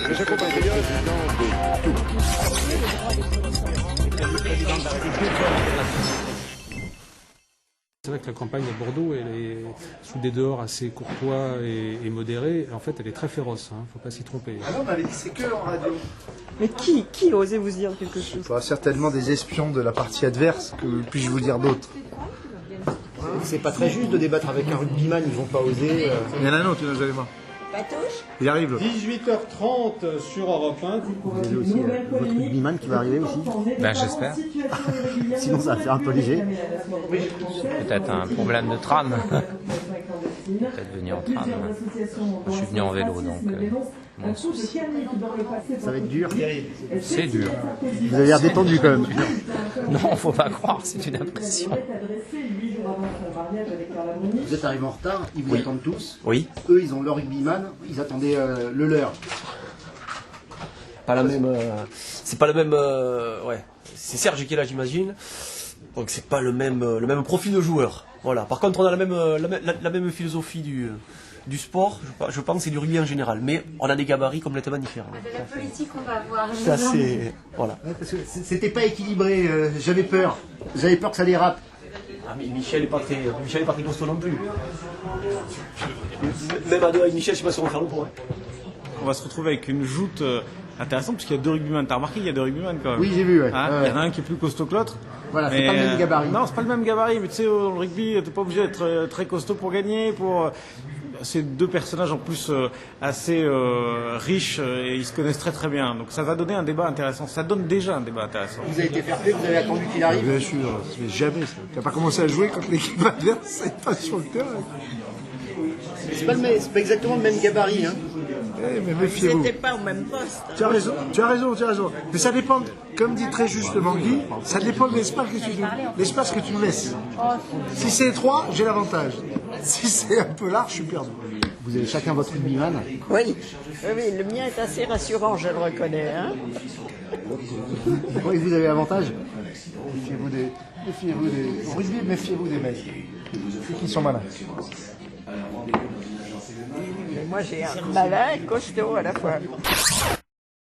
Monsieur compatriotes, dans tout. C'est vrai que la campagne à Bordeaux, elle est sous des dehors assez courtois et modérés. En fait, elle est très féroce, hein, faut pas s'y tromper. Ah non, on m'avait dit c'est que en radio. Mais qui osait vous dire quelque chose? Certainement des espions de la partie adverse, que puis-je vous dire d'autres? C'est pas très juste de débattre avec un rugbyman, ils vont pas oser. Il y en a un autre, vous allez voir. Il arrive là. 18h30 sur Europe 1. Vous avez aussi votre rugbyman qui va arriver aussi. Ben j'espère. Sinon ça va faire un peu léger. Peut-être un problème de tram. Peut-être venir en tram. Je suis venu en vélo donc. Mon souci. Ça va être dur. C'est dur. Vous avez l'air détendu quand même. Non, faut pas croire, c'est une impression. Vous êtes arrivé en retard, ils vous attendent tous. Oui. Eux ils ont leur rugbyman, ils attendaient le leur. Pas la même. C'est pas le même. Ouais. C'est Serge qui est là, j'imagine. Donc c'est pas le même profil de joueur. Voilà. Par contre, on a la même philosophie du sport. Je pense c'est du rugby en général, mais on a des gabarits complètement différents. De la politique, on va voir. Ça c'est voilà. Ouais, parce que c'était pas équilibré. J'avais peur que ça dérape. Ah mais Michel est pas très costaud non plus. Même à deux avec Michel, je sais pas si on va faire le point. On va se retrouver avec une joute intéressante, puisqu'il y a deux rugbyman. T'as remarqué, il y a deux rugbyman quand même. Oui, j'ai vu, ouais. Hein, il y en a un qui est plus costaud que l'autre. Voilà, c'est pas le même gabarit. Non, c'est pas le même gabarit, mais tu sais, au rugby, t'es pas obligé d'être très costaud pour gagner. C'est deux personnages en plus assez riches et ils se connaissent très très bien. Donc ça va donner un débat intéressant. Ça donne déjà un débat intéressant. Vous avez été fair-play, vous avez attendu qu'il arrive. Bien sûr, ça fait jamais ça. T'as pas commencé à jouer quand l'équipe adverse n'est pas sur le terrain. C'est pas exactement le même gabarit, hein. Eh, mais méfiez-vous. C'était pas au même poste. Tu as raison. Mais ça dépend, comme dit très justement Guy, ça dépend de l'espace que tu me laisses. Si c'est étroit, j'ai l'avantage. Si c'est un peu large, je suis perdu. Vous avez chacun votre rugbyman. Oui, le mien est assez rassurant, je le reconnais. Hein. Oui, vous avez l'avantage. Au rugby, méfiez-vous des mecs. Ceux qui sont malins. Mais moi j'ai un malin et costaud à la fois.